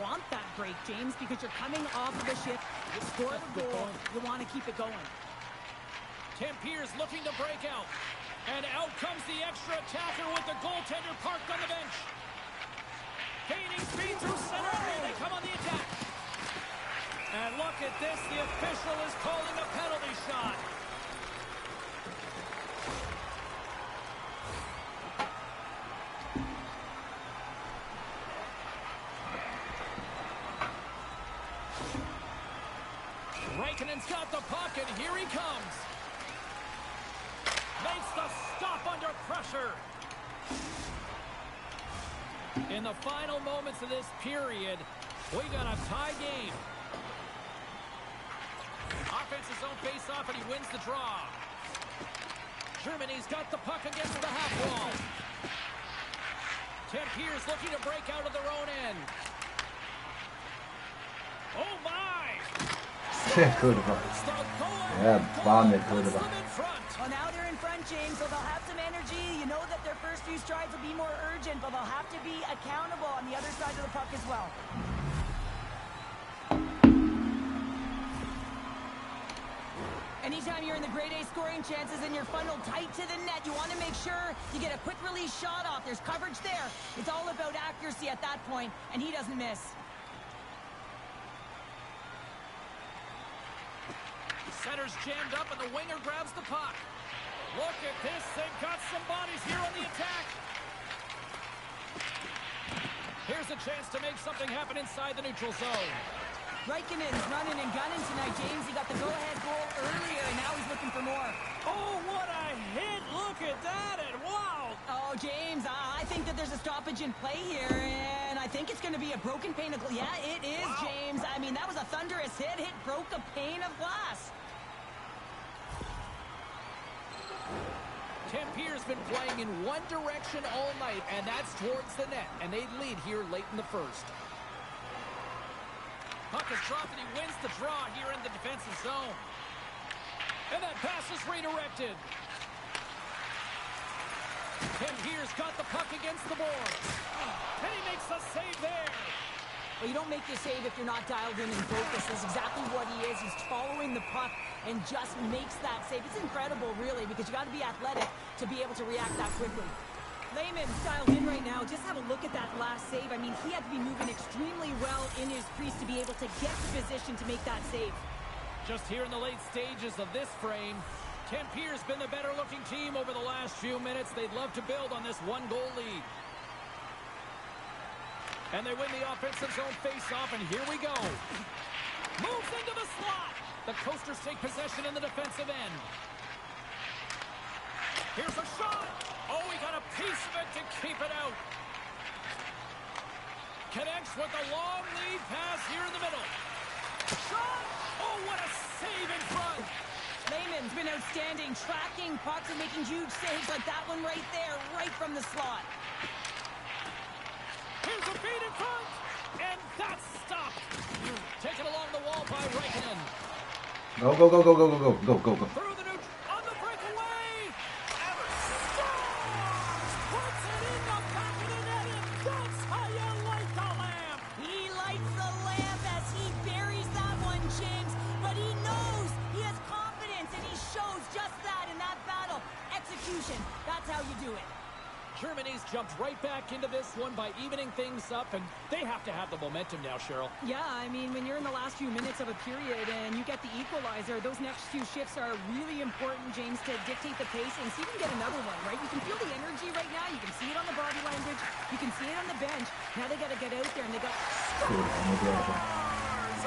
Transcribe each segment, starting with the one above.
want that break, James, because you're coming off of a shift. You score the goal. You want to keep it going. Tempere's looking to break out. And out comes the extra attacker with the goaltender parked on the bench. Gaining speed through center, and here they come on the attack. And look at this, the official is calling a penalty shot. Raikkonen's got the puck, and here he comes. Makes the stop under pressure. In the final moments of this period, we got a tie game. Offenses zone face-off, and he wins the draw. Germany's got the puck against the half wall. Tempere's looking to break out of their own end. Oh, my! Kurwa. Ja, bane, kurwa. Well, now they're in front, James, so they'll have some energy. You know that their first few strides will be more urgent, but they'll have to be accountable on the other side of the puck as well. Anytime you're in the grade A scoring chances and you're funneled tight to the net, you want to make sure you get a quick release shot off. There's coverage there. It's all about accuracy at that point, and he doesn't miss. Center's jammed up, and the winger grabs the puck. Look at this. They've got some bodies here on the attack. Here's a chance to make something happen inside the neutral zone. Raikkonen's running and gunning tonight, James. He got the go-ahead goal earlier, and now he's looking for more. Oh, what a hit. Look at that, and wow. Oh, James, I think that there's a stoppage in play here, and I think it's going to be a broken pane of glass. Yeah, it is, wow. James. I mean, that was a thunderous hit. It broke a pane of glass. Tempere's been playing in one direction all night, and that's towards the net, and they lead here late in the first. Puck is dropped, and he wins the draw here in the defensive zone. And that pass is redirected. Tempere's got the puck against the board. And he makes the save there. Well, you don't make your save if you're not dialed in and focused. That's exactly what he is. He's following the puck and just makes that save. It's incredible, really, because you got to be athletic to be able to react that quickly. Lehman's dialed in right now. Just have a look at that last save. I mean, he had to be moving extremely well in his crease to be able to get the position to make that save. Just here in the late stages of this frame, Tempere's been the better-looking team over the last few minutes. They'd love to build on this one-goal lead. And they win the offensive zone face-off, and here we go. Moves into the slot. The Coasters take possession in the defensive end. Here's a shot. Oh, he got a piece of it to keep it out. Connects with a long lead pass here in the middle. Shot. Oh, what a save in front. Lehman's been outstanding, tracking pucks and making huge saves like that one right there, right from the slot. Here's a feed in front, and that's stopped. Taken along the wall by Raikkonen. Go, go, go, go, go, go, go, go, go. Through the neutral, on the breakaway. Scores! Puts it in the back of the net, and that's how you light the lamp. He lights the lamp as he buries that one, James. But he knows he has confidence, and he shows just that in that battle. Execution, that's how you do it. Germany's jumped right back into this one by evening things up, and they have to have the momentum now, Cheryl. Yeah, I mean, when you're in the last few minutes of a period and you get the equalizer, those next few shifts are really important, James, to dictate the pace and see if you can get another one, right? You can feel the energy right now. You can see it on the body language. You can see it on the bench. Now they got to get out there, and they got... Scores!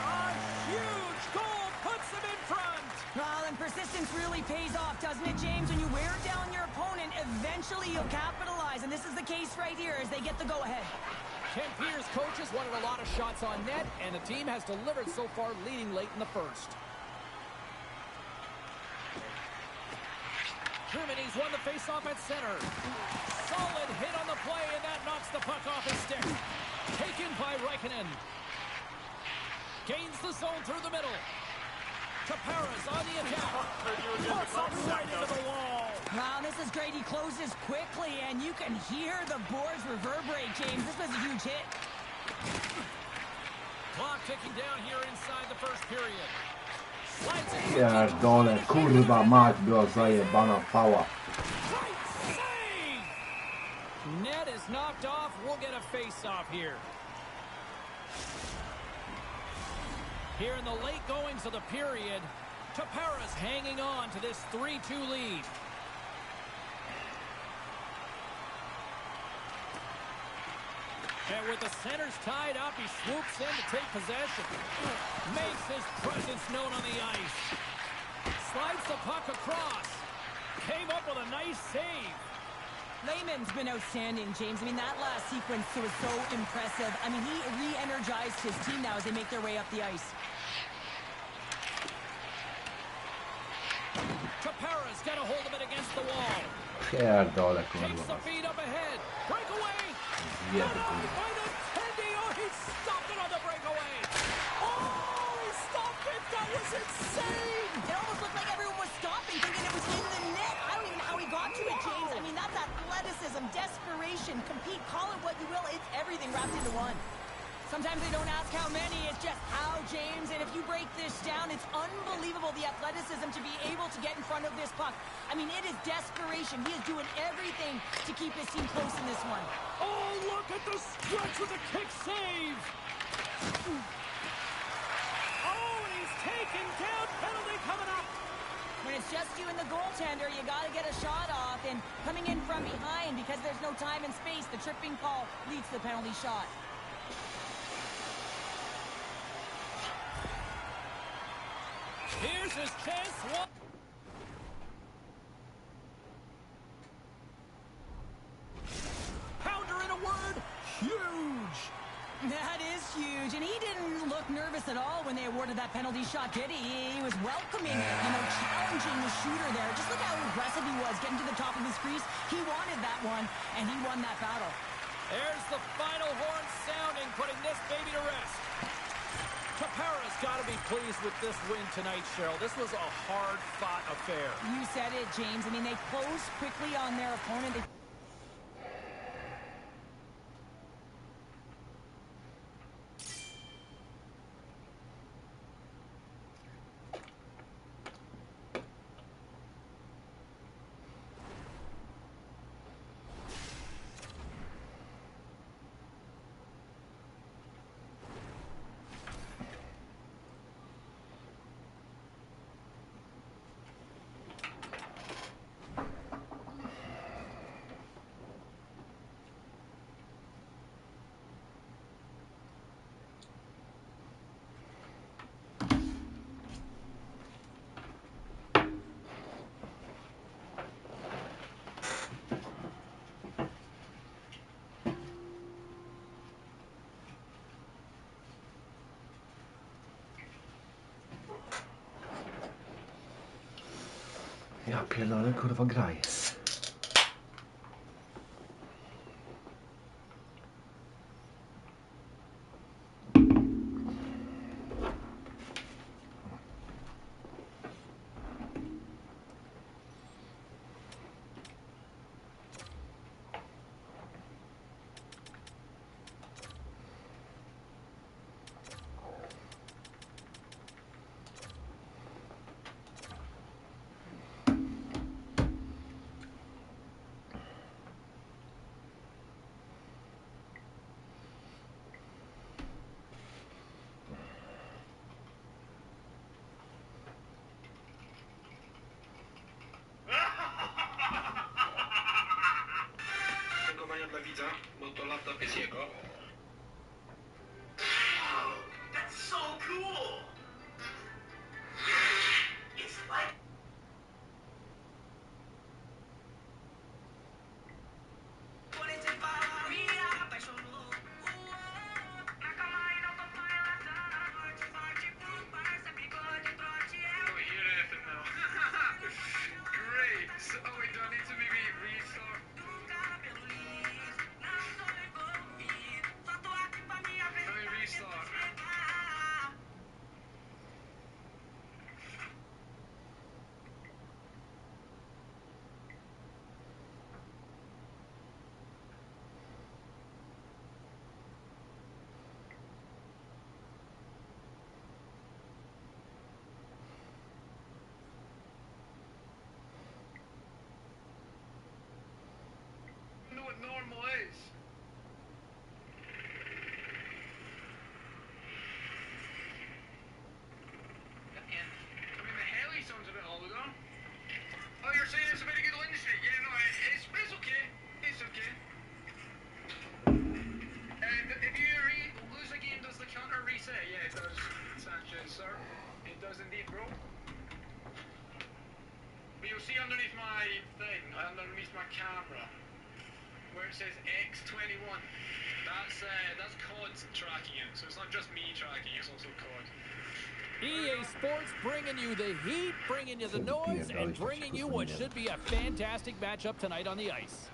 A huge goal puts them in front! Well, and persistence really pays off, doesn't it, James? When you wear down your opponent, eventually you'll capitalize, and this is the case right here as they get the go-ahead. Tempere's coaches wanted a lot of shots on net, and the team has delivered so far, leading late in the first. Germany's won the face-off at center. Solid hit on the play, and that knocks the puck off his stick. Taken by Raikkonen. Gains the zone through the middle. Taparas on the attack. Puts it right into the wall. Wow, this is great. He closes quickly, and you can hear the boards reverberate, James. This was a huge hit. Clock ticking down here inside the first period. Slides it. Pierdolę, kurwa mać, była zajebana pała. Great save! Net is knocked off. We'll get a face-off here. Here in the late goings of the period, Tapara's hanging on to this 3-2 lead. And with the centers tied up, he swoops in to take possession. Makes his presence known on the ice. Slides the puck across. Came up with a nice save. Lehman's been outstanding, James. I mean, that last sequence was so impressive. I mean, he re-energized his team now as they make their way up the ice. Tapara's got a hold of it against the wall. Pierdolę, Takes kurwa the mać. feed up ahead. Breakaway. Zjeby, By kurwa. the Tendy. Oh, he stopped it on the breakaway. Oh, he stopped it. That was insane. It almost looked like everyone was stopping, thinking it was in the net. I don't even know how he got to it, James. I mean, that's athleticism, desperation, compete, call it what you will. It's everything wrapped into one. Sometimes they don't ask how many, it's just how, James. And if you break this down, it's unbelievable, the athleticism to be able to get in front of this puck. I mean, it is desperation. He is doing everything to keep his team close in this one. Oh, look at the stretch with a kick save. Oh, and he's taken down. Penalty coming up. When it's just you and the goaltender, you got to get a shot off. And coming in from behind, because there's no time and space, the tripping call leads to the penalty shot. Here's his chance. Pounder in a word. Huge. That is huge. And he didn't look nervous at all when they awarded that penalty shot, did he? He was welcoming, challenging the shooter there. Just look how aggressive he was, getting to the top of his crease. He wanted that one, and he won that battle. There's the final horn sounding, putting this baby to rest. Tapara's got to be pleased with this win tonight, Cheryl. This was a hard-fought affair. You said it, James. I mean, they closed quickly on their opponent. Ja pierdolę, kurwa, graj. underneath my camera where it says X21. That's COD tracking it, so it's not just me tracking, it's also COD. EA Sports bringing you the heat, bringing you the noise, and bringing you what should be a fantastic matchup tonight on the ice.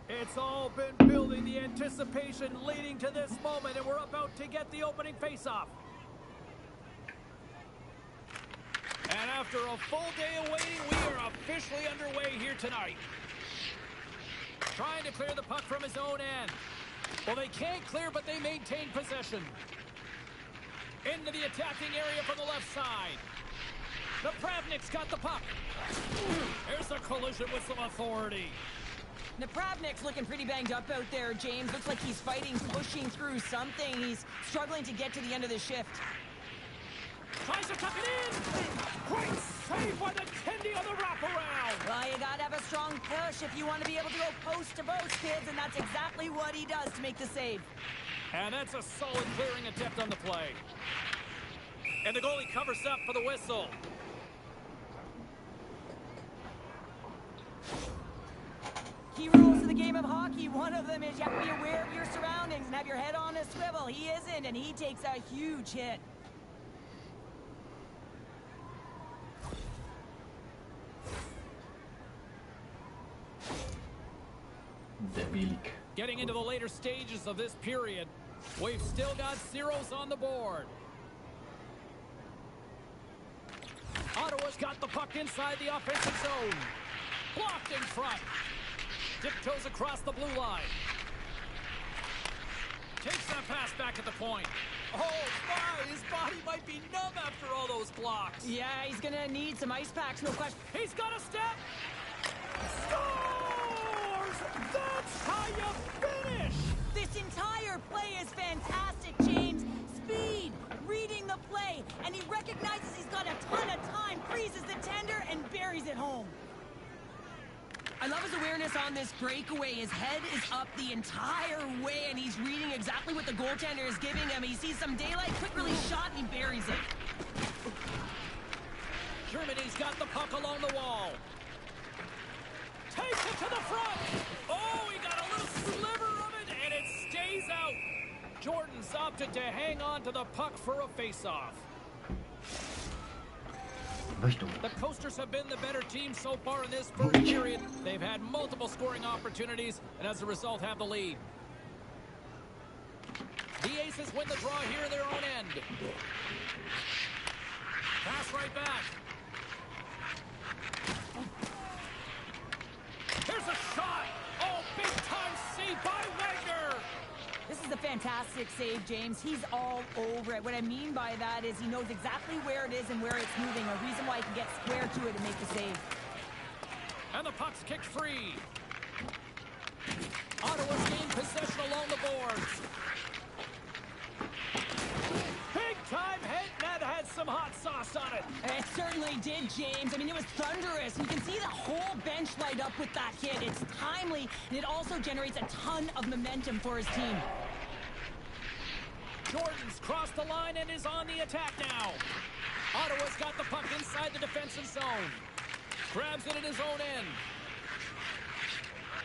It's all been building, the anticipation leading to this moment, and we're about to get the opening faceoff. And after a full day of waiting, we are officially underway here tonight. Trying to clear the puck from his own end. Well, they can't clear, but they maintain possession. Into the attacking area from the left side. Napravnik's got the puck. There's a collision with some authority. Napravnik's looking pretty banged up out there, James. Looks like he's fighting, pushing through something. He's struggling to get to the end of the shift. Tries to tuck it in. Great save by the Tendy on the wraparound. Well, you gotta have a strong push if you want to be able to go post to post, kids, and that's exactly what he does to make the save. And that's a solid clearing attempt on the play. And the goalie covers up for the whistle. Key rules to the game of hockey. One of them is you have to be aware of your surroundings and have your head on a swivel. He isn't, and he takes a huge hit. Debilik. Getting into the later stages of this period, we've still got zeros on the board. Ottawa's got the puck inside the offensive zone. Blocked in front. Tiptoes across the blue line. Takes that pass back at the point. Oh, my, his body might be numb after all those blocks. Yeah, he's gonna need some ice packs, no question. He's got a step. Scores! That's how you finish! This entire play is fantastic, James. Speed, reading the play, and he recognizes he's got a ton of time, freezes the tender, and buries it home. I love his awareness on this breakaway. His head is up the entire way, and he's reading exactly what the goaltender is giving him. He sees some daylight, quick release shot, and he buries it. Germany's got the puck along the wall. Takes it to the front. Oh, he got a little sliver of it, and it stays out. Jordan's opted to hang on to the puck for a face-off. The Coasters have been the better team so far in this first period. They've had multiple scoring opportunities, and as a result have the lead. The Aces win the draw here in their own end. Pass right back. Here's a shot. Oh, big-time save by Wagner. This is a fantastic save, James. He's all over it. What I mean by that is he knows exactly where it is and where it's moving. A reason why he can get square to it and make the save. And the puck's kicked free. Ottawa's gained possession along the boards. Big-time hit, and that had some hot sauce on it. It certainly did, James. I mean, it was thunderous. You can see the whole bench light up with that hit. It's timely, and it also generates a ton of momentum for his team. Jordan's crossed the line and is on the attack now. Ottawa's got the puck inside the defensive zone. Grabs it at his own end.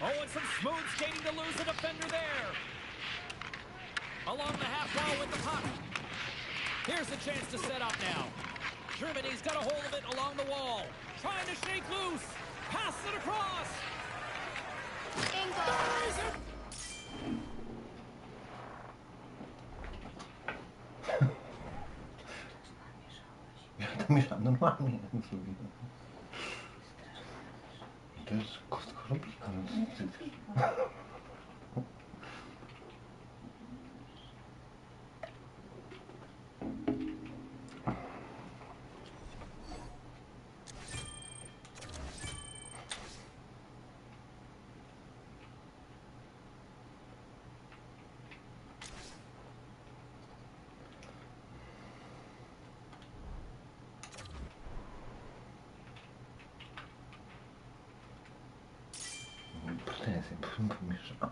Oh, and some smooth skating to lose the defender there. Along the half wall with the puck. Here's a chance to set up now. Germany's got a hold of it along the wall. Trying to shake loose. Pass it across. Buries it. To mieszam normalnie. To jest chorobika. 不上。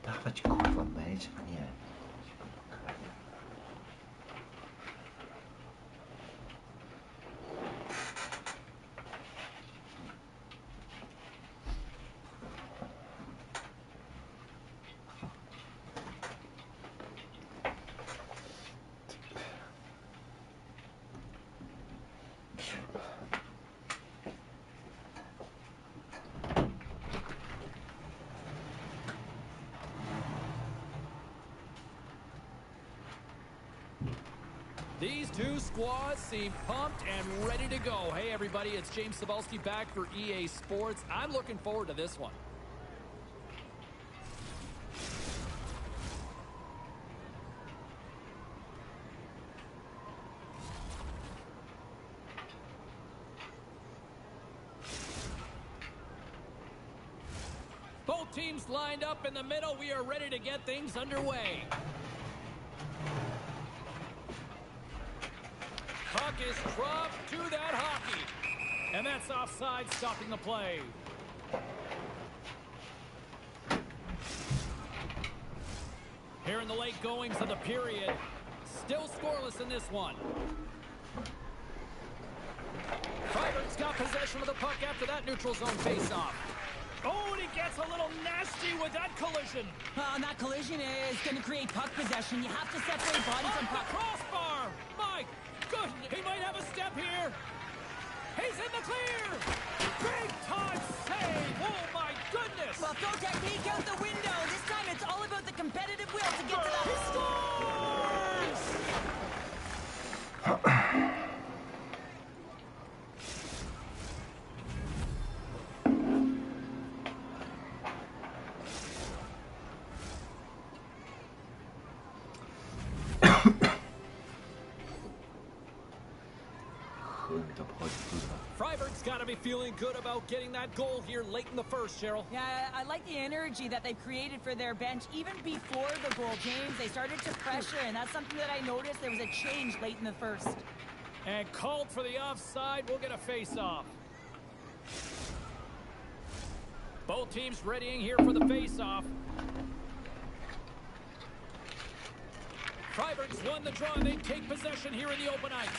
Dawać kurwa mecz, a nie. These two squads seem pumped and ready to go. Hey, everybody, it's James Cebulski back for EA Sports. I'm looking forward to this one. Both teams lined up in the middle. We are ready to get things underway. Puck is dropped to that hockey. And that's offside, stopping the play. Here in the late goings of the period. Still scoreless in this one. Freiberg's got possession of the puck after that neutral zone faceoff. Oh, and he gets a little nasty with that collision. And that collision is going to create puck possession. You have to separate body from puck. Crossbar! My goodness, he might have a step here. He's in the clear. Big time save. Oh, my goodness. Well, throw technique out the window. This time it's all about the competitive will to get to that. He scores! Freiberg's got to be feeling good about getting that goal here late in the first, Cheryl. Yeah, I like the energy that they've created for their bench. Even before the goal, James, they started to pressure, and that's something that I noticed. There was a change late in the first. And called for the offside. We'll get a face-off. Both teams readying here for the face-off. Freiberg's won the draw, and they take possession here in the open ice.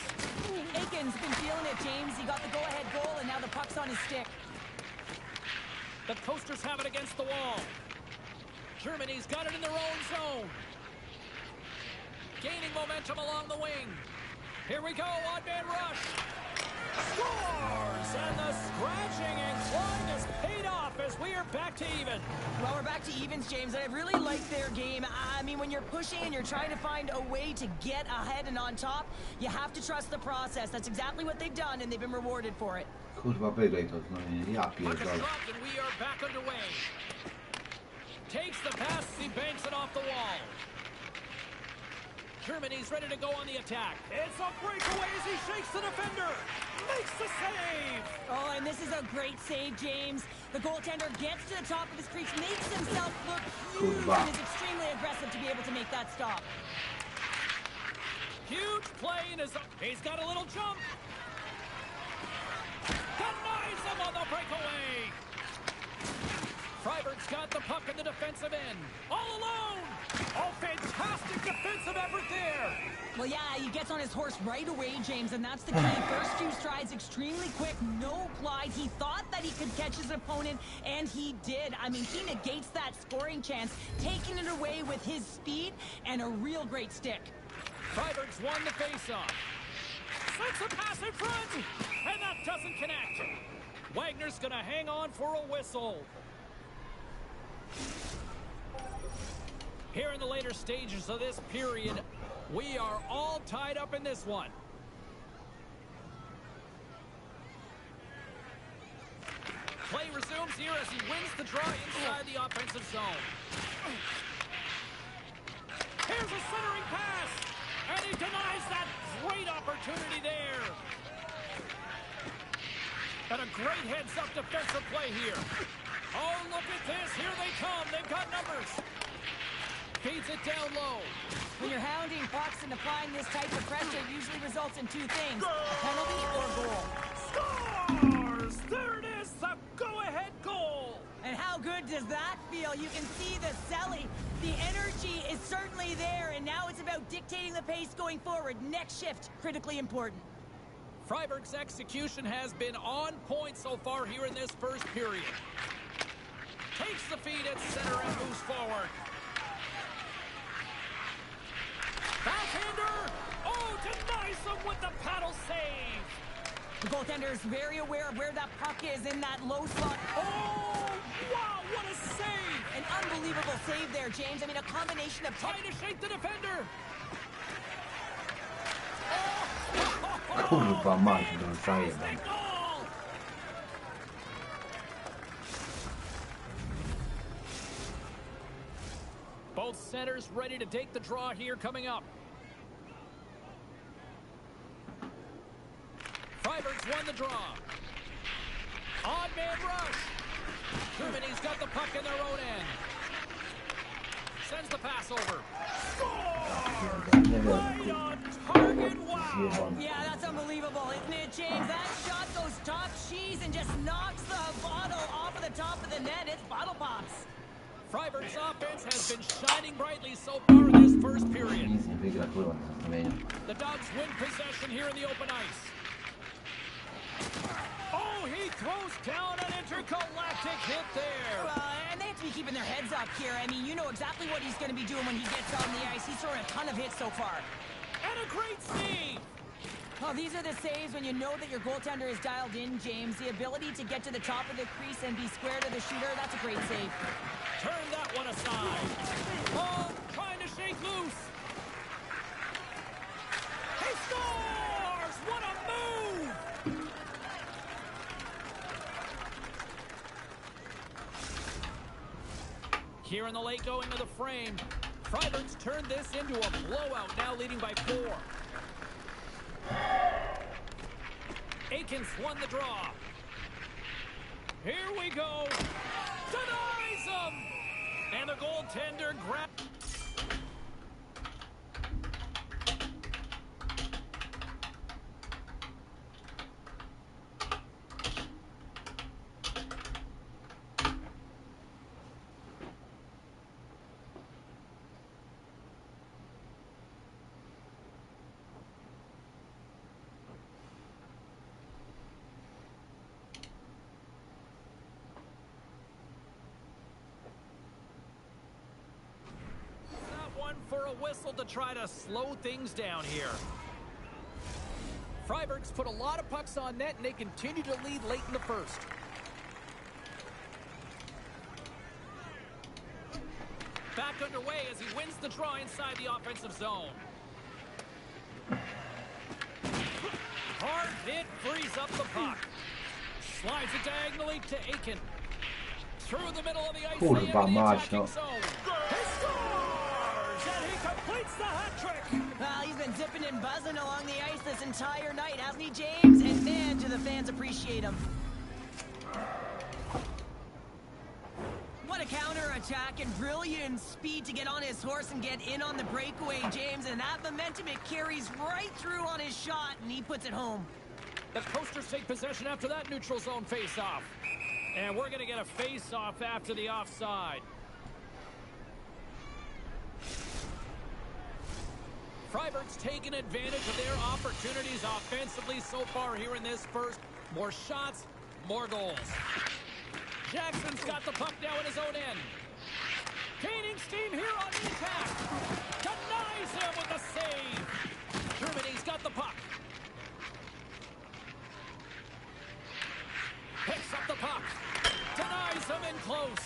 Aiken's been feeling it, James. He got the go-ahead goal, and now the puck's on his stick. The Coasters have it against the wall. Germany's got it in their own zone. Gaining momentum along the wing. Here we go, odd-man rush. Scores! And the scratching and clawing has paid off as we are back to even. Well, we're back to evens, James, and I really like their game. I mean, when you're pushing and you're trying to find a way to get ahead and on top, you have to trust the process. That's exactly what they've done, and they've been rewarded for it. Kurwa, wygraj to, no nie, ja Puck is pierdolę. dropped, and we are back underway. Takes the pass, he banks it off the wall. Germany's ready to go on the attack. It's a breakaway as he shakes the defender. Makes the save. Oh, and this is a great save, James. The goaltender gets to the top of his crease, makes himself look huge, Kurwa. and is extremely aggressive to be able to make that stop. Huge play in his... He's got a little jump. Denies him on the breakaway. Freiberg's got the puck in the defensive end. All alone. Oh, fantastic defensive effort there. Well, yeah, he gets on his horse right away, James, and that's the key. First few strides extremely quick, no glide. He thought that he could catch his opponent, and he did. I mean, he negates that scoring chance, taking it away with his speed and a real great stick. Freiberg's won the faceoff. Slips a pass in front, and that doesn't connect. Wagner's going to hang on for a whistle. Here in the later stages of this period, we are all tied up in this one. Play resumes here as he wins the draw inside the offensive zone. Here's a centering pass, and he denies that great opportunity there. And a great heads-up defensive play here. Oh, look at this. Here they come. They've got numbers. Feeds it down low. When you're hounding pucks and applying this type of pressure, it usually results in two things, a penalty or goal. Scores! There it is, the go-ahead goal. And how good does that feel? You can see the selling. The energy is certainly there, and now it's about dictating the pace going forward. Next shift, critically important. Freiberg's execution has been on point so far here in this first period. Takes the feed at center and moves forward. Backhander! Oh, denies him with the paddle save! The goaltender is very aware of where that puck is in that low slot. Oh, wow, what a save! An unbelievable save there, James. I mean, a combination of... Trying to shake the defender! Kurwa mać, no zajebam. Both centers ready to take the draw here coming up. Freiberg's won the draw. Odd man rush. Germany's got the puck in their own end. Sends the pass over. Score! Right on target, wow! Yeah, that's unbelievable, isn't it, James? That shot goes top cheese and just knocks the bottle off of the top of the net. It's bottle pops. Freiberg's offense has been shining brightly so far in this first period. The Dogs win possession here in the open ice. Oh, he throws down an intergalactic hit there. And they have to be keeping their heads up here. I mean, you know exactly what he's going to be doing when he gets on the ice. He's throwing a ton of hits so far. And a great save. Well, these are the saves when you know that your goaltender is dialed in, James. The ability to get to the top of the crease and be square to the shooter, that's a great save. Turn that one aside. Oh, trying to shake loose. He scores! What a move! Here in the late going to the frame, Freiberg's turned this into a blowout, now leading by 4. Aikens won the draw. Here we go. Denies him! And the goaltender grabs... for a whistle to try to slow things down here. Freiberg's put a lot of pucks on net, and they continue to lead late in the first. Back underway as he wins the draw inside the offensive zone. Hard hit frees up the puck. Slides it diagonally to Aiken. Through the middle of the ice. Kurwa mać, no. He scores! And he completes the hat trick. Well, he's been zipping and buzzing along the ice this entire night, hasn't he, James? And man, do the fans appreciate him. What a counter-attack and brilliant speed to get on his horse and get in on the breakaway, James. And that momentum, it carries right through on his shot, and he puts it home. The Coasters take possession after that neutral zone face-off. And we're going to get a face-off after the offside. Freiburg's taken advantage of their opportunities offensively so far here in this first. More shots, more goals. Jackson's got the puck now in his own end. Gaining steam here on the attack. Denies him with the save. Germany's got the puck. Picks up the puck. Denies him in close.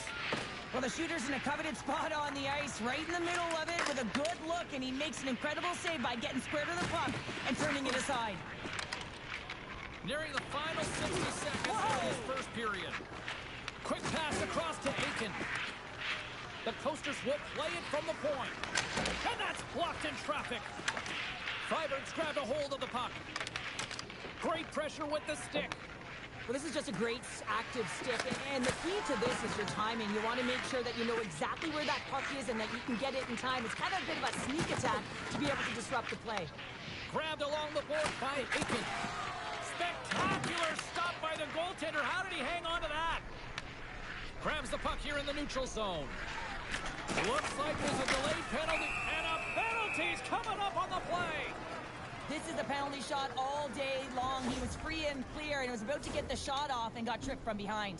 Well, the shooter's in a coveted spot on the ice, right in the middle of it with a good look, and he makes an incredible save by getting square to the puck and turning it aside. Nearing the final 60 seconds of this first period. Quick pass across to Aiken. The Coasters will play it from the point. And that's blocked in traffic. Freiburg's grabbed a hold of the puck. Great pressure with the stick. Well, this is just a great active stick, and the key to this is your timing. You want to make sure that you know exactly where that puck is and that you can get it in time. It's kind of a bit of a sneak attack to be able to disrupt the play. Grabbed along the board by Aiken. Spectacular stop by the goaltender. How did he hang on to that? Grabs the puck here in the neutral zone. Looks like there's a delayed penalty, and a penalty's coming up on the play. This is a penalty shot all day long. He was free and clear and was about to get the shot off and got tripped from behind.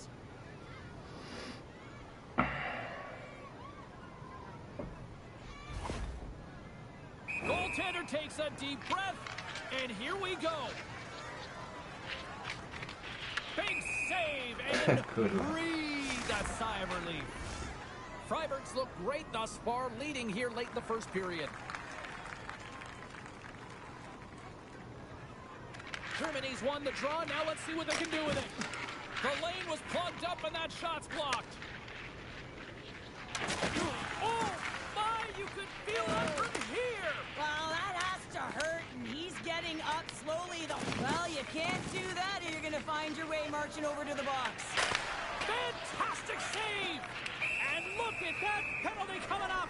Goaltender takes a deep breath, and here we go. Big save, and breathe a sigh of relief. Freiburg's look great thus far, leading here late in the first period. Germany's won the draw. Now let's see what they can do with it. The lane was plugged up, and that shot's blocked. Oh, my, you could feel it from here. Well, that has to hurt, and he's getting up slowly. Well, you can't do that, or you're going to find your way marching over to the box. Fantastic save. And look at that penalty coming up.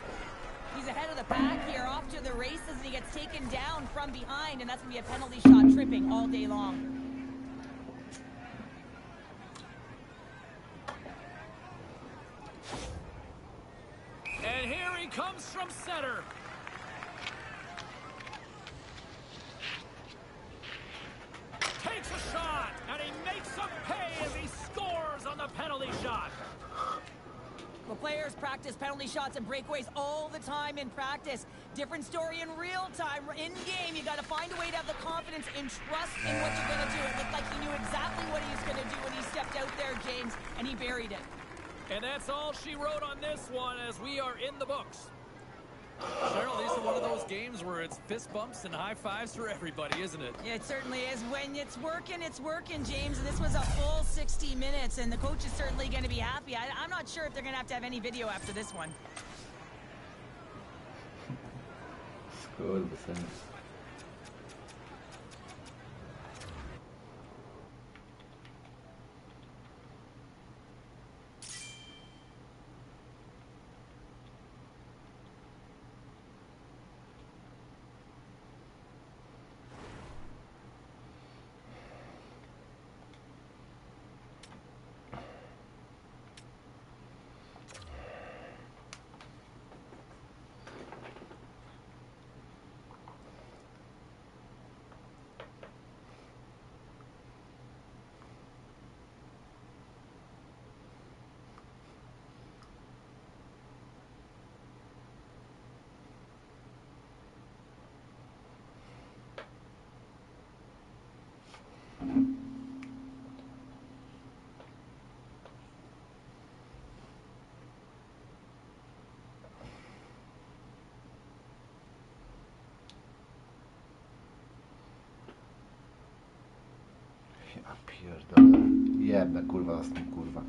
He's ahead of the pack here, off to the races, and he gets taken down from behind, and that's going to be a penalty shot tripping all day long. And here he comes from center. Takes a shot, and he makes them pay as he scores on the penalty shot. Well, players practice penalty shots and breakaways all the time in practice. Different story in real time. In game, you got to find a way to have the confidence and trust in what you're going to do. It looked like he knew exactly what he was going to do when he stepped out there, James, and he buried it. And that's all she wrote on this one as we are in the books. Cheryl, these are one of those games where it's fist bumps and high fives for everybody, isn't it? Yeah, it certainly is. When it's working, James. And this was a full 60 minutes, and the coach is certainly going to be happy. I'm not sure if they're going to have any video after this one. Skål, sen. Ja pierdolę. Jebę kurwa z tym kurwa.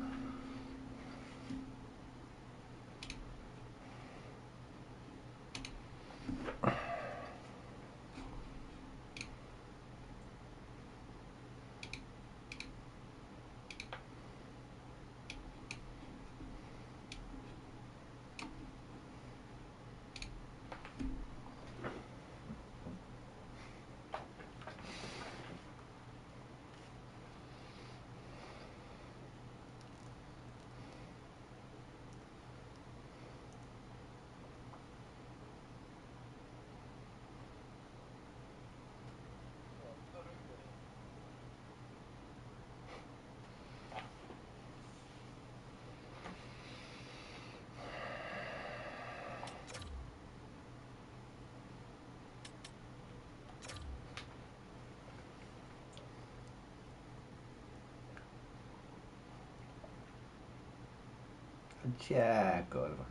C'è, curva.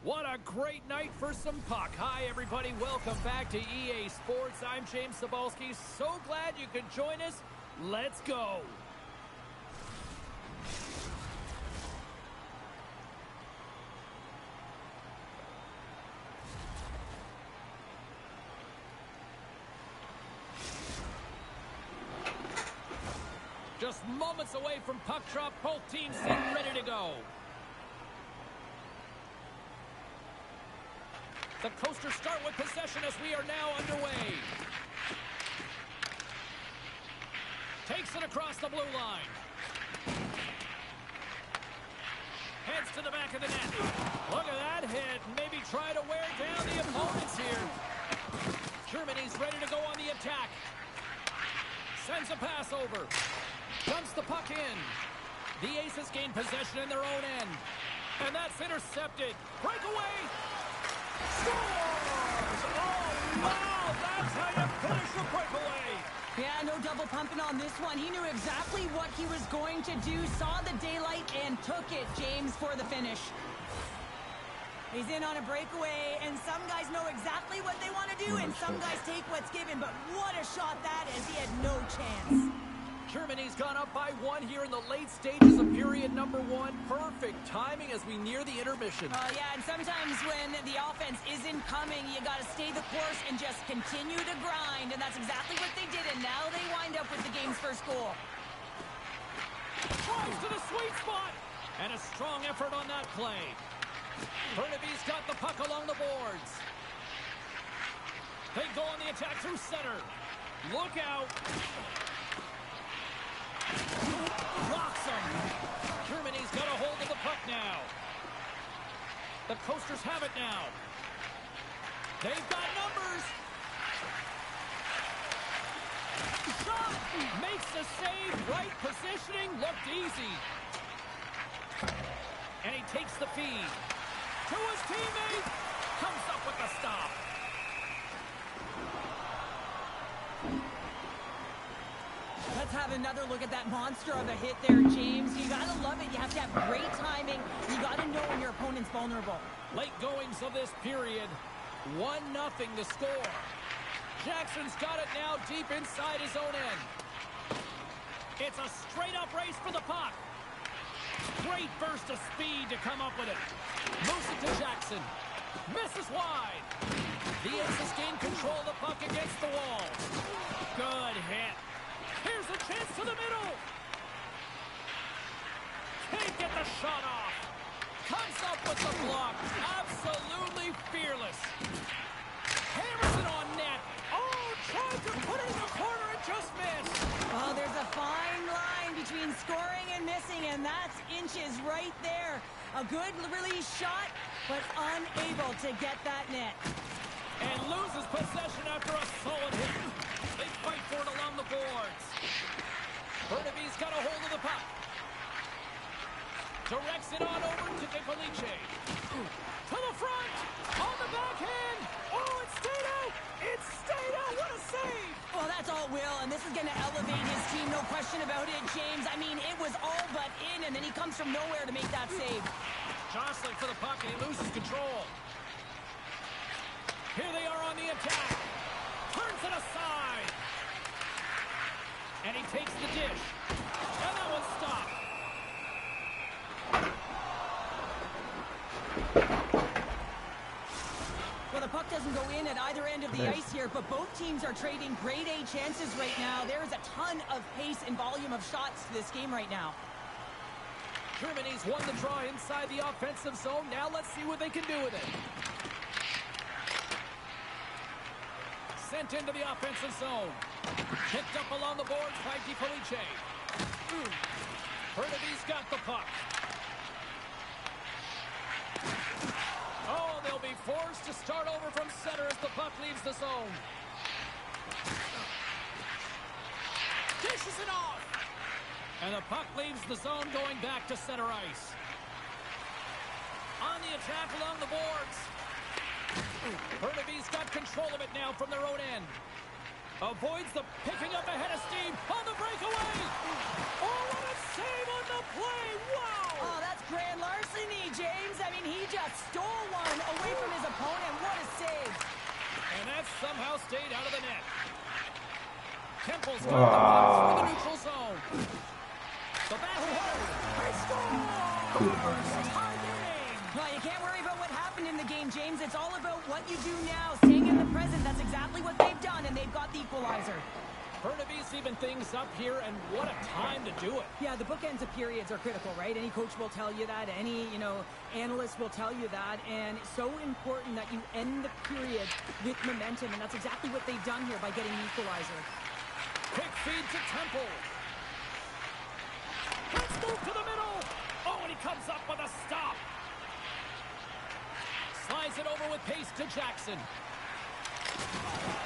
What a great night for some puck. Hi, everybody. Welcome back to EA Sports. I'm James Cebulski. So glad you could join us. Let's go. Just moments away from puck drop. Both teams set ready to go. The Coasters start with possession as we are now underway. Takes it across the blue line. Heads to the back of the net. Look at that hit. Maybe try to wear down the opponents here. Germany's ready to go on the attack. Sends a pass over. Dumps the puck in. The Aces gain possession in their own end. And that's intercepted. Breakaway. Scores! Oh, wow! That's how you finish the breakaway. Yeah, no double pumping on this one. He knew exactly what he was going to do, saw the daylight, and took it, James, for the finish. He's in on a breakaway, and some guys know exactly what they want to do, and some guys take what's given, but what a shot that is. He had no chance. Germany's gone up by 1 here in the late stages of period number 1. Perfect timing as we near the intermission. Yeah, and sometimes when the offense isn't coming, you got to stay the course and just continue to grind, and that's exactly what they did, and now they wind up with the game's first goal. Tries to the sweet spot, and a strong effort on that play. Burnaby's got the puck along the boards. They go on the attack through center. Look out. Blocks him. Germany's got a hold of the puck now. The Coasters have it now. They've got numbers. Shot. Makes the save. Right positioning. Looked easy. And he takes the feed. To his teammate. Comes up with the stop. Let's have another look at that monster of a hit there, James. You got to love it. You have to have great timing. You got to know when your opponent's vulnerable. Late goings of this period. 1-0 the score. Jackson's got it now deep inside his own end. It's a straight-up race for the puck. Great burst of speed to come up with it. Moves it to Jackson. Misses wide. The Aces gain control of the puck against the wall. Good hit. Here's a chance to the middle. Can't get the shot off. Comes up with the block. Absolutely fearless. Hammers it on net. Oh, tried to put it in the corner and just missed. Oh, there's a fine line between scoring and missing, and that's inches right there. A good release shot, but unable to get that net. And loses possession after a solid hit. They fight for it along the boards. Burnaby's got a hold of the puck. Directs it on over to Nicoliche. To the front. On the backhand. Oh, it stayed out. It stayed out. What a save. Well, that's all Will, and this is going to elevate his team, no question about it, James. I mean, it was all but in, and then he comes from nowhere to make that save. Jostling for the puck, and he loses control. Here they are on the attack. Turns it aside. And he takes the dish. And that one's stopped. Well, the puck doesn't go in at either end of the ice here, but both teams are trading grade A chances right now. There is a ton of pace and volume of shots to this game right now. Germany's won the draw inside the offensive zone. Now let's see what they can do with it. Sent into the offensive zone. Picked up along the boards by Nicoliche. Burnaby's got the puck. Oh, they'll be forced to start over from center as the puck leaves the zone. Dishes it off. And the puck leaves the zone going back to center ice. On the attack along the boards. Burnaby's got control of it now from their own end. Avoids the picking up ahead of steam on the breakaway. Oh, what a save on the play. Wow. Oh, that's grand larceny, James. I mean, he just stole one away from his opponent. What a save. And that somehow stayed out of the net. Temple's got the puck through the neutral zone. The backhand. They score! Tie game. Well, you can't worry about what happened in the game, James. It's all about what you do now, staying in the present. That's exactly what they've done, and they've got the equalizer. Burnaby's even things up here, and what a time to do it. Yeah, the bookends of periods are critical, right? Any coach will tell you that. Any, analyst will tell you that. And it's so important that you end the period with momentum, and that's exactly what they've done here by getting the equalizer. Quick feed to Temple. Let's move to the middle. Oh, and he comes up with a stop. Slides it over with pace to Jackson.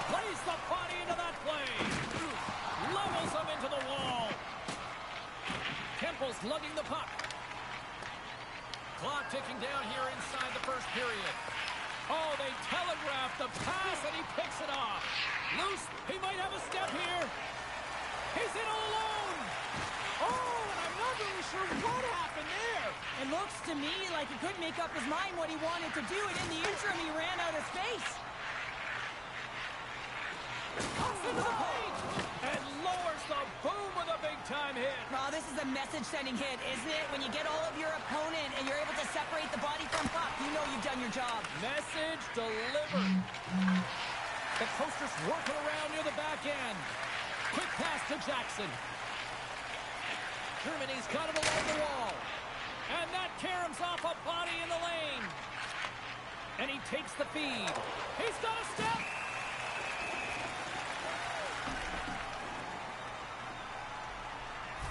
Plays the body into that play. Levels him into the wall. Temple's lugging the puck. Clock ticking down here inside the first period. Oh, they telegraphed the pass, and he picks it off. Loose. He might have a step here. He's in all alone. Oh, and I'm not really sure what happened there. It looks to me like he couldn't make up his mind what he wanted to do, and in the interim, he ran out of space. Comes into the paint and lowers the boom with a big-time hit. Oh, this is a message-sending hit, isn't it? When you get all of your opponent and you're able to separate the body from puck, you know you've done your job. Message delivered. The Coasters working around near the back end. Quick pass to Jackson. Germany's got it along the wall. And that caroms off a body in the lane. And he takes the feed. He's got a step.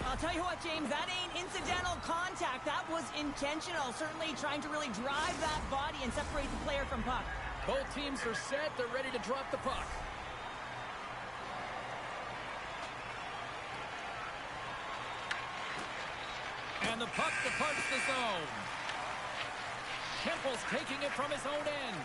I'll tell you what, James, that ain't incidental contact. That was intentional. Certainly trying to really drive that body and separate the player from puck. Both teams are set. They're ready to drop the puck. And the puck departs the zone. Temple's taking it from his own end.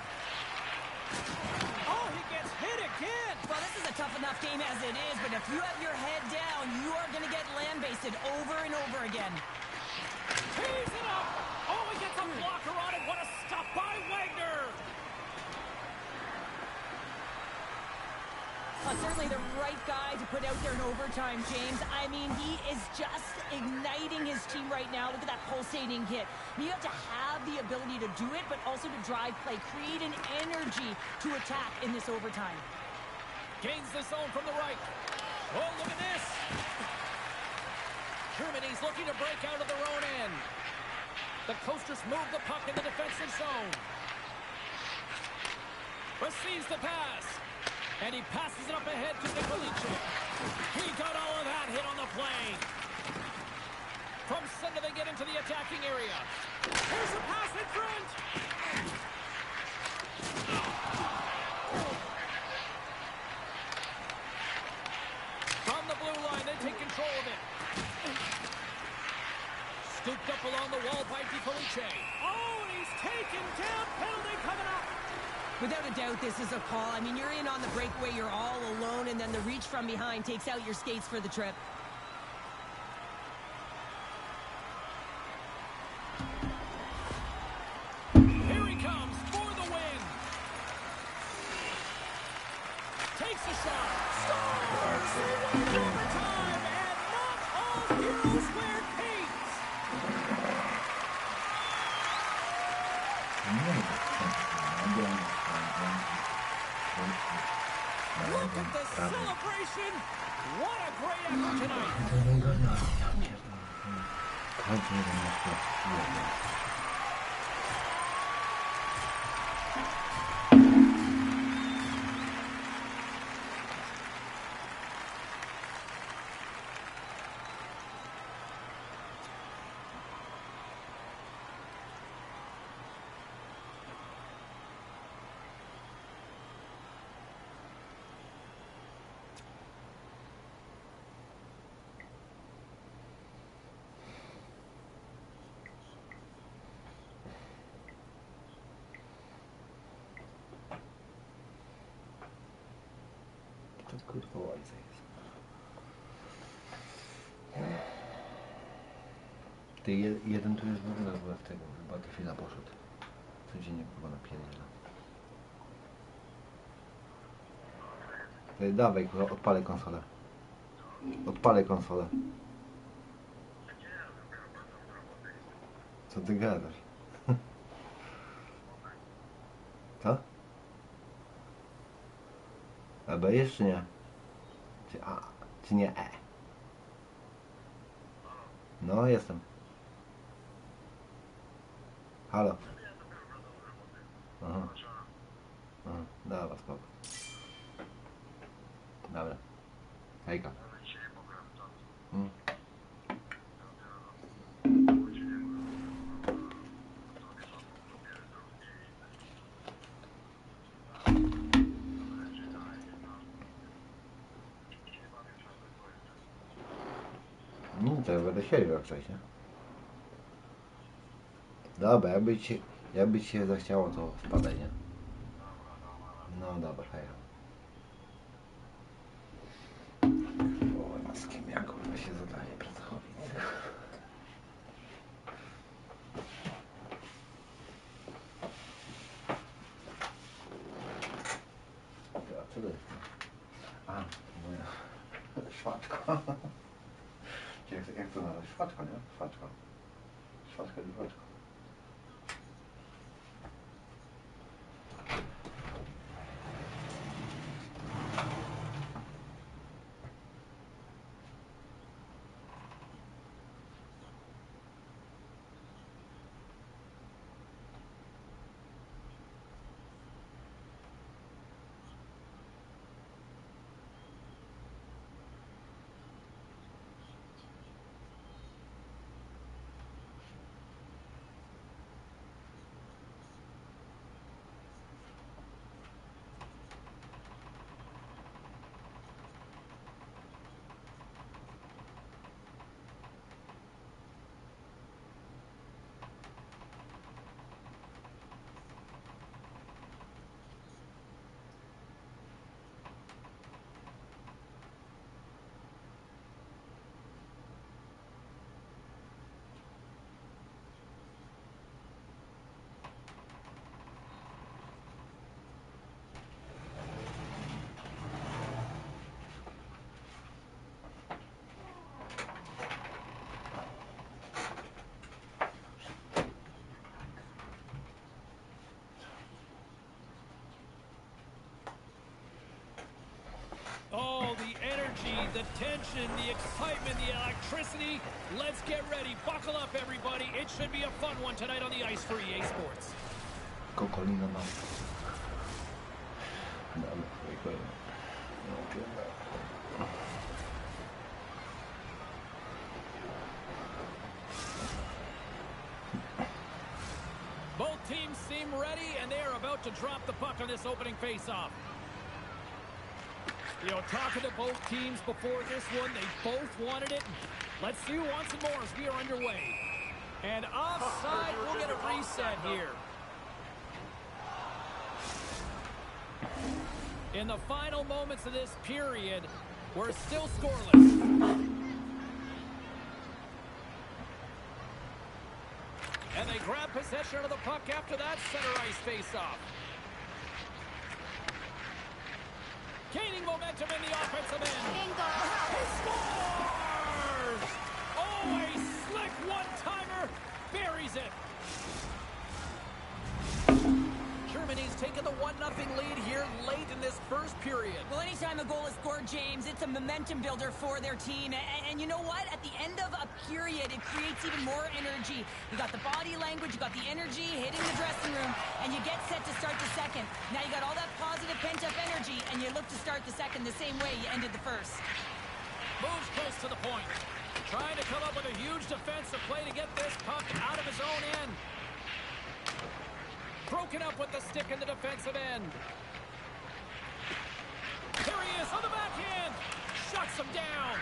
Oh, he gets hit again. Well, this is a tough enough game as it is, but if you have your head down, you are going to get land-basted over and over again. Tees it up. Oh, he gets a blocker on it. What a stop by Wagner. Certainly the right guy to put out there in overtime, James. I mean, he is just igniting his team right now. Look at that pulsating hit. You have to have the ability to do it, but also to drive play, create an energy to attack in this overtime. Gains the zone from the right. Oh, look at this. Germany's looking to break out of their own end. The Coasters move the puck in the defensive zone. Receives the pass. And he passes it up ahead to Nikolice. He got all of that hit on the play. From center, they get into the attacking area. Here's a pass in front. From the blue line, they take control of it. Scooped up along the wall by Nikolice. Oh, and he's taken down. Penalty coming up. Without a doubt, this is a call. I mean, you're in on the breakaway, you're all alone, and then the reach from behind takes out your skates for the trip. Here he comes for the win. Takes a shot. Scores! They win in overtime, and not all heroes wear capes. Look at the celebration. What a great effort tonight. Kurwa ojca jest. Ty jeden tu jest w ogóle w tego, chyba to chwila poszedł. Codziennie kurwa napierdziela. Dawaj kurwa, odpalę konsolę. Odpalę konsolę. Co ty gadasz? Co? A B jest czy nie? Czy A? Czy nie E? No jestem. Halo. Aha. Aha. Dobra, spoko. Dobra. Hejka. Hmm. No to ja będę siedział jak coś, nie? Dobra, jakby ci się zachciało, to wpadaj, nie? No dobra, hej. O, z kim ja kurwa się zadaję pracochowi. Co to jest? A, moja szwaczka. Jak to nazwać? Szwaczka, nie? Szwaczka. Szwaczka i szwaczka. Oh, the energy, the tension, the excitement, the electricity. Let's get ready. Buckle up, everybody. It should be a fun one tonight on the ice for EA Sports. Kokolina mam. Dobra, dziękuję. Both teams seem ready, and they are about to drop the puck on this opening face-off. You know, talking to both teams before this one, they both wanted it. Let's see who wants it more as we are underway. And offside, we'll get a reset here. In the final moments of this period, we're still scoreless. And they grab possession of the puck after that center ice face-off. Gaining momentum in the offensive end. Bingo! He scores! Oh, a slick one-timer buries it. Germany's taken the 1-0 lead here late in this first period. Well, anytime a goal is scored, James, it's a momentum builder for their team. And you know what? At the end of a period, it creates even more energy. You got the body language, you got the energy hitting the dressing room, and you get set to start the second. Now you got all that positive pent-up energy, and you look to start the second the same way you ended the first. Moves close to the point. Trying to come up with a huge defensive play to get this puck out of his own end. Broken up with the stick in the defensive end. There he is on the backhand. Shuts him down.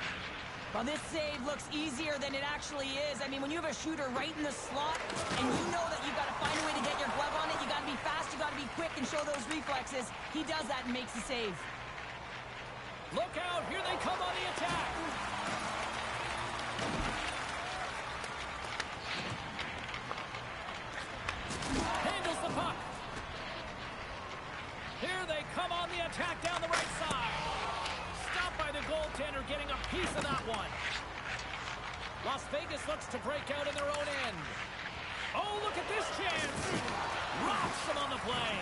Well, this save looks easier than it actually is. I mean, when you have a shooter right in the slot, and you know that you've got to find a way to get your glove on it, you got to be fast, you got to be quick and show those reflexes. He does that and makes the save. Look out, here they come on the attack. Handles the puck. Here they come on the attack down the right side. Stopped by the goaltender, getting a piece of that one. Las Vegas looks to break out in their own end. Oh, look at this chance. Rocks him on the play.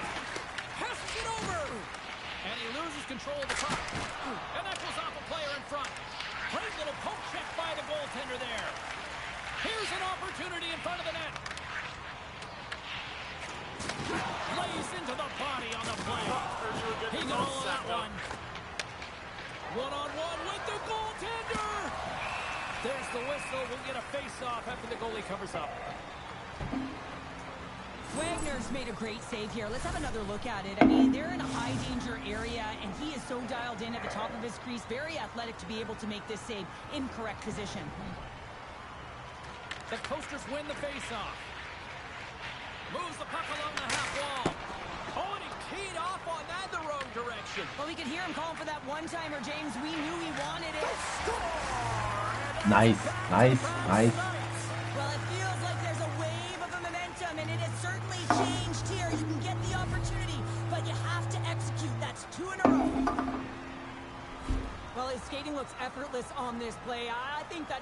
Passes it over. And he loses control of the puck. And that goes off a player in front. Great little poke check by the goaltender there. Here's an opportunity in front of the net. Lays into the body on the play. He got all of that one. One-on-one with the goaltender. There's the whistle. We'll get a face-off after the goalie covers up. Wagner's made a great save here. Let's have another look at it. I mean, they're in a high-danger area, and he is so dialed in at the top of his crease. Very athletic to be able to make this save in correct position. The Coasters win the face-off. Moves the puck along the half wall. Oh, and he teed off on that the wrong direction. Well, we could hear him calling for that one-timer, James. We knew he wanted it. Nice. Well, it feels like there's a wave of a momentum, and it has certainly changed here. You can get the opportunity, but you have to execute. That's 2 in a row. Well, his skating looks effortless on this play. I think that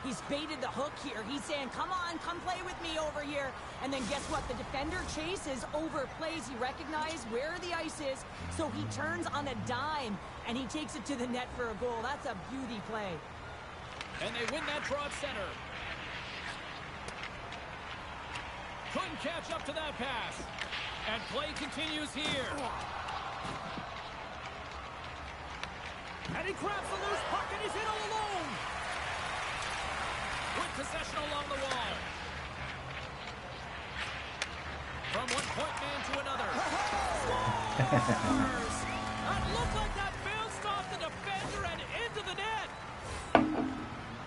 he's baited the hook here. He's saying, come on, come play with me over here. And then guess what? The defender chases, overplays. He recognized where the ice is, so he turns on a dime, and he takes it to the net for a goal. That's a beauty play. And they win that draw at center. Couldn't catch up to that pass. And play continues here. And he grabs the loose puck, and he's in all alone. With possession along the wall. From one point man to another. Scores! It looked like that bounced off the defender and into the net.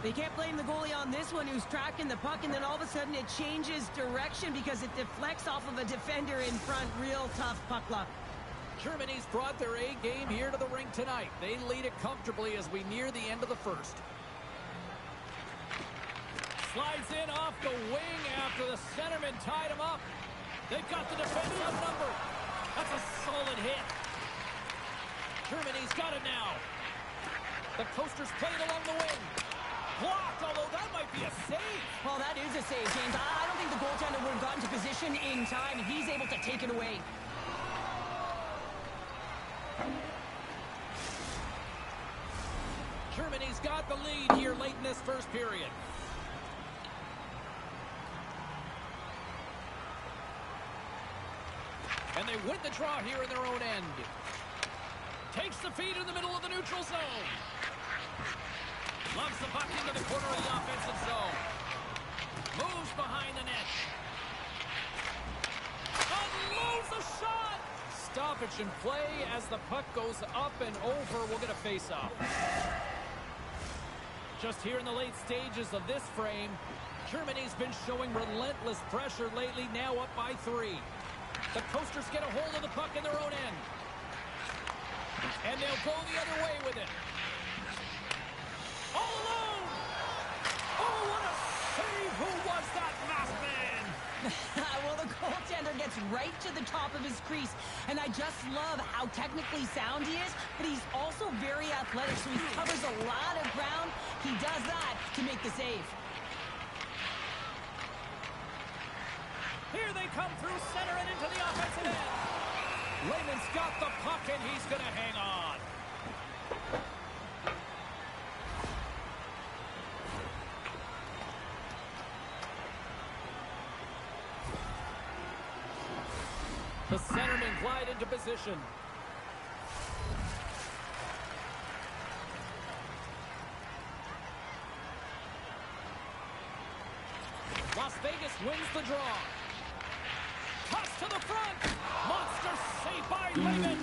They can't blame the goalie on this one, who's tracking the puck, and then all of a sudden it changes direction because it deflects off of a defender in front. Real tough puck luck. Germany's brought their A game here to the rink tonight. They lead it comfortably as we near the end of the first. Slides in off the wing after the centerman tied him up. They've got the defense outnumbered. That's a solid hit. Germany's got it now. The Coasters played along the wing. Blocked, although that might be a save. Well, that is a save, James. I don't think the goaltender would have gotten to position in time, and he's able to take it away. Germany's got the lead here late in this first period. And they win the draw here in their own end. Takes the feed in the middle of the neutral zone. Loves the puck into the corner of the offensive zone. Moves behind the net. Unloads the shot. Stoppage in play as the puck goes up and over. We'll get a face-off. Just here in the late stages of this frame, Germany's been showing relentless pressure lately, now up by 3. The Coasters get a hold of the puck in their own end. And they'll go the other way with it. All alone! Oh, what a save! Who was that masked man? Well, the goaltender gets right to the top of his crease, and I just love how technically sound he is, but he's also very athletic, so he covers a lot of ground. He does that to make the save. Here they come through center and into the offensive end. Lehman's got the puck, and he's going to hang on. The centermen glide into position. Las Vegas wins the draw. Toss to the front. Monster save by Lehman.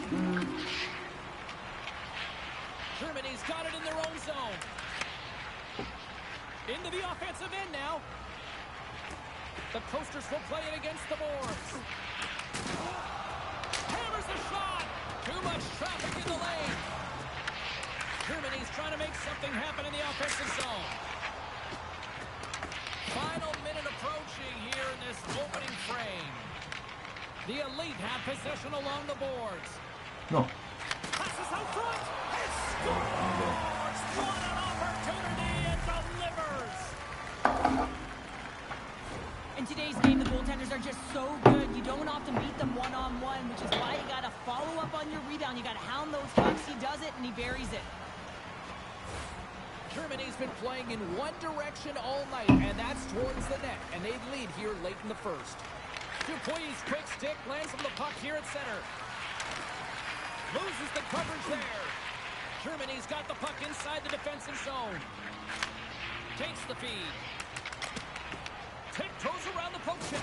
Germany's got it in their own zone. Into the offensive end now. The Coasters will play it against the boards. Hammers the shot. Too much traffic in the lane. The Elite have possession along the boards. No. Passes out front. It scores! What an opportunity and delivers! In today's game, the goaltenders are just so good. You don't often beat them one-on-one, which is why you got to follow up on your rebound. You got to hound those pucks. He does it, and he buries it. Germany's been playing in one direction all night, and that's towards the net. And they lead here late in the first. Dupuy's quick stick lands on the puck here at center. Loses the coverage there. Germany's got the puck inside the defensive zone. Takes the feed. Tiptoes around the poke check.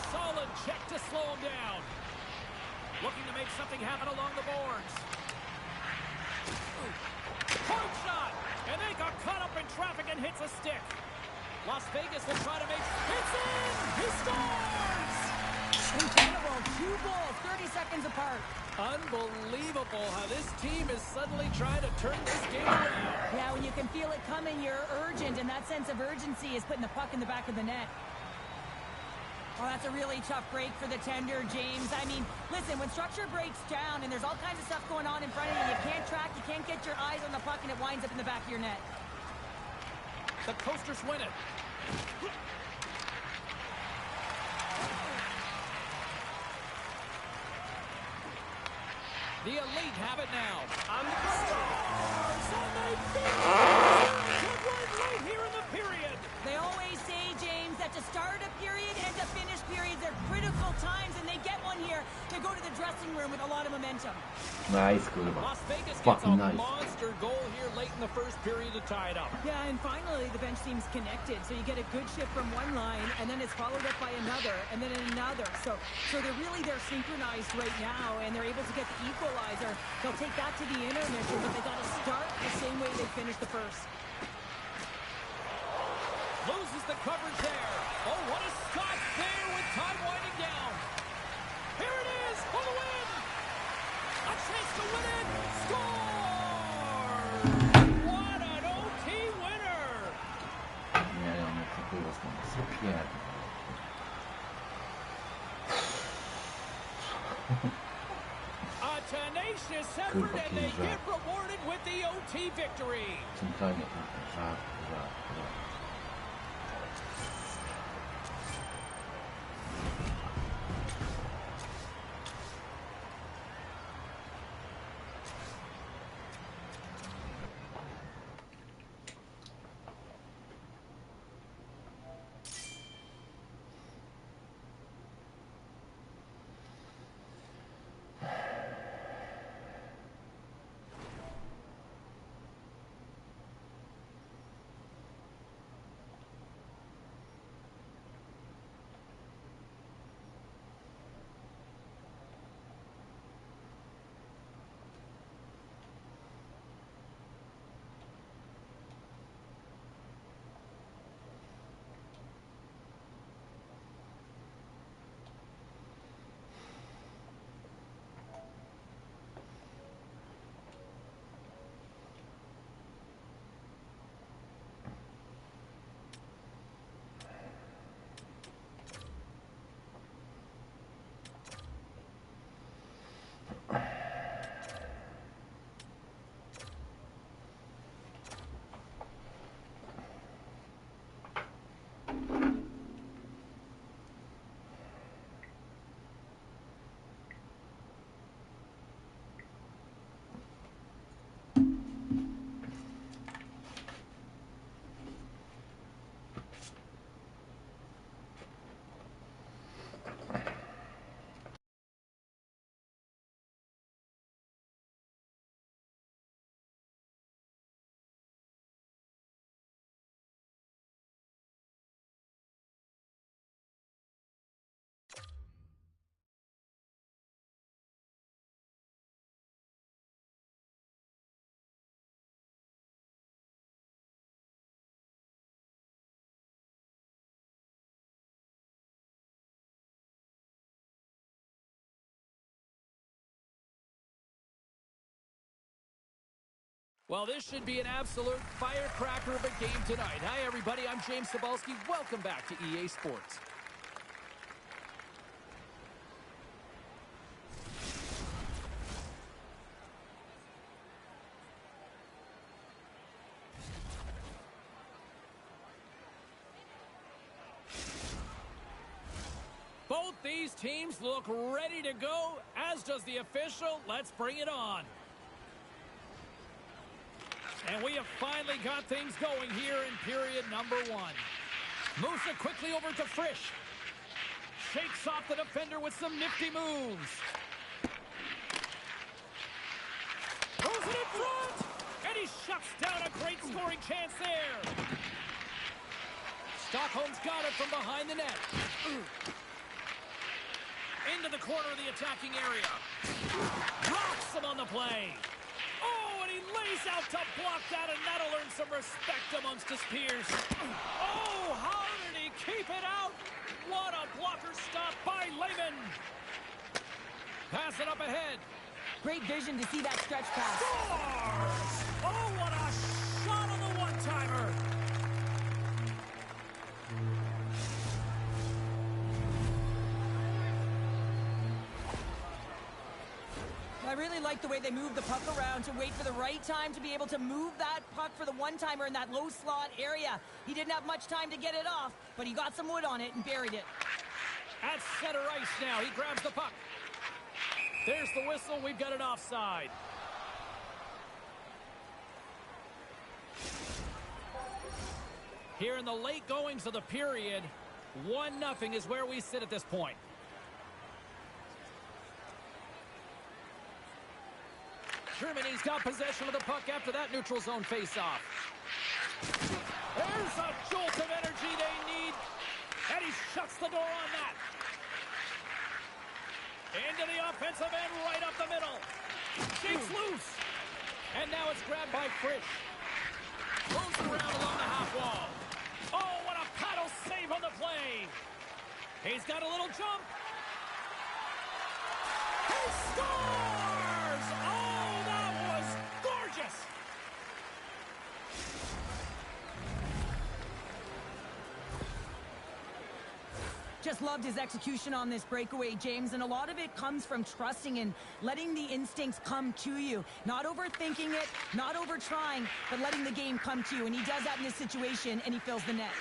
Solid check to slow him down. Looking to make something happen along the boards. Point shot! And they got caught up in traffic and hits a stick. Las Vegas will try to make... It's in! He scores! Incredible. 2 goals, 30 seconds apart. Unbelievable how this team is suddenly trying to turn this game around. Yeah, when you can feel it coming, you're urgent, and that sense of urgency is putting the puck in the back of the net. Oh, that's a really tough break for the tender, James. I mean, listen, when structure breaks down and there's all kinds of stuff going on in front of you, you can't track, you can't get your eyes on the puck, and it winds up in the back of your net. The Coasters win it. The Elite have it now. On the Stars! And they finish! Right here in the period. They always say, James, that to start a period and to finish periods are critical times, and they get one here. They go to the dressing room with a lot of momentum. Nice, kurwa. Las Vegas gets Fucking a nice. monster goal here late in the first period to tie it up. Yeah, and finally the bench seems connected. So you get a good shift from one line, and then it's followed up by another, and then another. So they're synchronized right now, and they're able to get the equalizer. They'll take that to the intermission, but they got to start the same way they finished the first. Loses the coverage there. Oh, what a stop there with time winding down. Here it is for the win. A chance to win it. Score! What an OT winner. Nie, ja nie chcę kurwa stąd. Pierdolę. A tenacious effort, and they get rewarded with the OT victory. Centralnie, żart. Well, this should be an absolute firecracker of a game tonight. Hi, everybody. I'm James Cebulski. Welcome back to EA Sports. Both these teams look ready to go, as does the official. Let's bring it on. And we have finally got things going here in period number 1. Moves it quickly over to Frisch. Shakes off the defender with some nifty moves. Throws it in front! And he shuts down a great scoring chance there. Stockholm's got it from behind the net. Into the corner of the attacking area. Rocks him on the play. Oh, and he lays out to block that, and that'll earn some respect amongst his peers. Oh, how did he keep it out? What a blocker stop by Lehman. Pass it up ahead. Great vision to see that stretch pass. Scores! Oh, what a shot on the one-timer. I really like the way they move the puck around to wait for the right time to be able to move that puck for the one-timer in that low slot area. He didn't have much time to get it off, but he got some wood on it and buried it. At center ice now, he grabs the puck. There's the whistle. We've got an offside. Here in the late goings of the period, 1-0 is where we sit at this point. Germany's got possession of the puck after that neutral zone face-off. There's a jolt of energy they need, and he shuts the door on that. Into the offensive end, right up the middle. Shakes loose. And now it's grabbed by Frisch. Moves around along the half wall. Oh, what a paddle save on the play. He's got a little jump. He scores! Oh, that was gorgeous. Just loved his execution on this breakaway, James, and a lot of it comes from trusting and letting the instincts come to you. Not overthinking it, not over-trying, but letting the game come to you. And he does that in this situation, and he fills the net.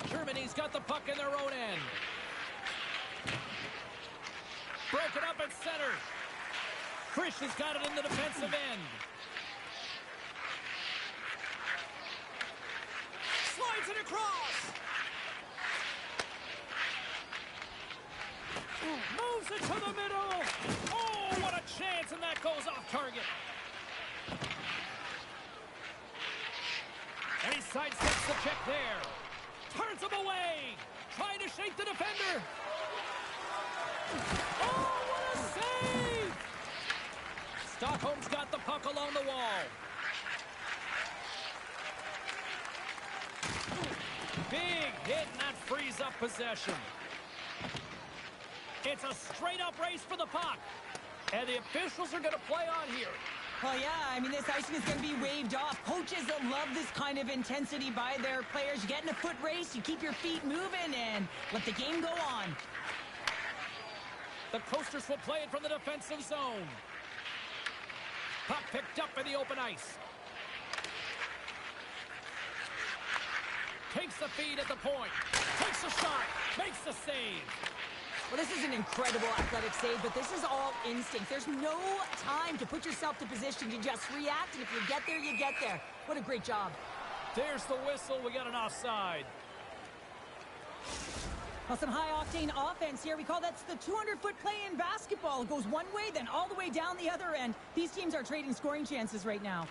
Germany's got the puck in their own end. Broken up at center. Frisch has got it in the defensive end. Slides it across. Moves it to the middle. Oh, what a chance, and that goes off target. And he sidesteps the check there. Turns him away. Trying to shake the defender. Oh, what a save! Stockholm's got the puck along the wall. Big hit, and that frees up possession. It's a straight-up race for the puck. And the officials are going to play on here. Well, yeah, I mean, this icing is going to be waved off. Coaches love this kind of intensity by their players. You get in a foot race, you keep your feet moving, and let the game go on. The Coasters will play it from the defensive zone. Puck picked up in the open ice. Takes the feed at the point. Takes a shot. Makes the save. Well, this is an incredible athletic save, but this is all instinct. There's no time to put yourself to position. You just react, and if you get there, you get there. What a great job. There's the whistle. We got an offside. Well, some high-octane offense here. We call that the 200-foot play in basketball. It goes one way, then all the way down the other end. These teams are trading scoring chances right now.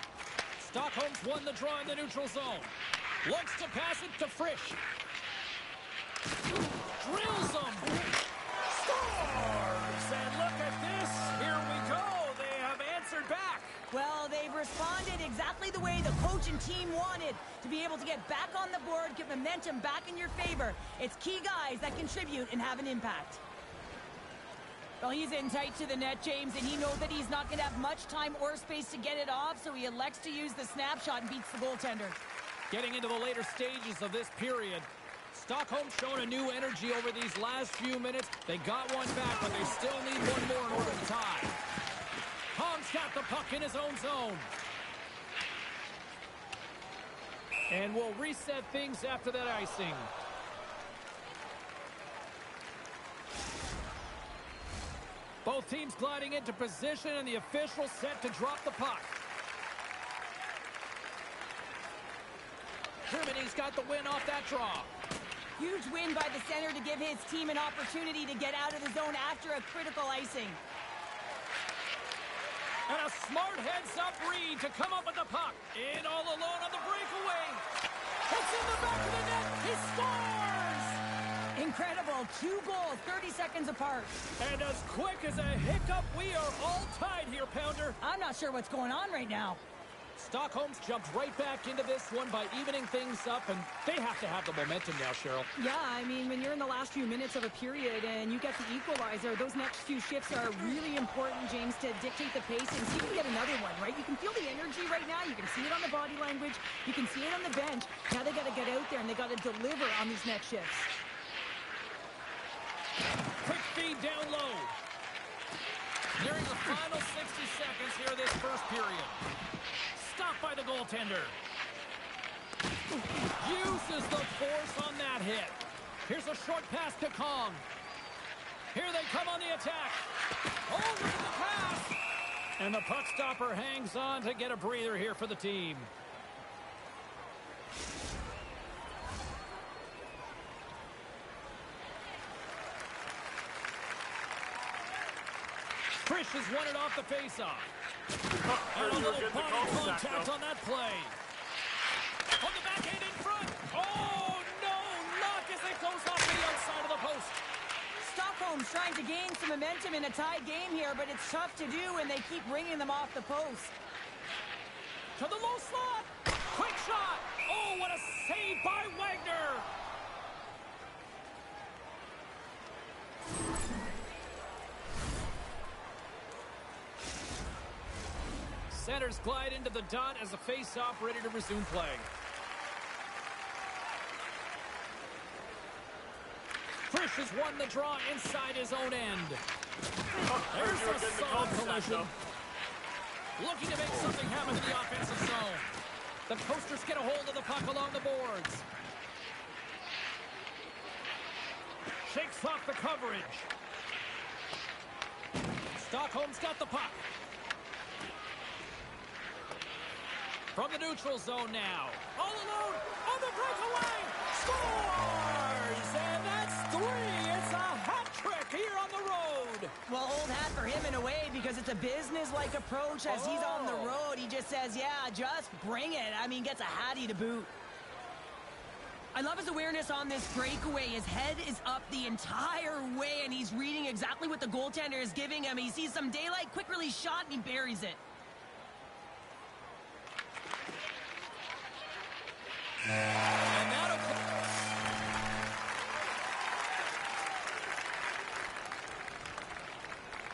Stockholm's won the draw in the neutral zone. Wants to pass it to Frisch. Drills him. Scores! And look at this. Here we go. They have answered back. Well, they've responded exactly the way the coach and team wanted, to be able to get back on the board, get momentum back in your favor. It's key guys that contribute and have an impact. Well, he's in tight to the net, James, and he knows that he's not going to have much time or space to get it off, so he elects to use the snapshot and beats the goaltender. Getting into the later stages of this period, Stockholm's shown a new energy over these last few minutes. They got one back, but they still need one more in order to tie. Tom's got the puck in his own zone. And we'll reset things after that icing. Both teams gliding into position, and the official set to drop the puck. Germany's got the win off that draw. Huge win by the center to give his team an opportunity to get out of the zone after a critical icing. And a smart heads-up read to come up with the puck. In all alone on the breakaway. It's in the back of the net. He scores! Incredible. 2 goals, 30 seconds apart. And as quick as a hiccup, we are all tied here, Pounder. I'm not sure what's going on right now. Stockholm's jumped right back into this one by evening things up, and they have to have the momentum now, Cheryl. Yeah, I mean, when you're in the last few minutes of a period and you get the equalizer, those next few shifts are really important, James, to dictate the pace and see if you can get another one, right? You can feel the energy right now. You can see it on the body language. You can see it on the bench. Now they got to get out there and they got to deliver on these next shifts. Quick feed down low. Nearing the final 60 seconds here of this first period. Stopped by the goaltender. Uses the force on that hit. Here's a short pass to Kong. Here they come on the attack. Over the pass. And the puck stopper hangs on to get a breather here for the team. Frisch has won it off the faceoff. And a little body contact on that play. On the backhand in front. Oh, no. Not as it goes off the outside of the post. Stockholm's trying to gain some momentum in a tied game here, but it's tough to do when they keep bringing them off the post. To the low slot. Quick shot. Oh, what a save by Wagner. Centers glide into the dot as the face-off ready to resume play. Frisch has won the draw inside his own end. There's a solid collision. Looking to make something happen in the offensive zone. The Coasters get a hold of the puck along the boards. Shakes off the coverage. Stockholm's got the puck. From the neutral zone now. All alone on the breakaway. Scores! And that's 3. It's a hat trick here on the road. Well, old hat for him in a way because it's a business-like approach as he's on the road. He just says, yeah, just bring it. I mean, gets a hattie to boot. I love his awareness on this breakaway. His head is up the entire way, and he's reading exactly what the goaltender is giving him. He sees some daylight, quick release shot, and he buries it.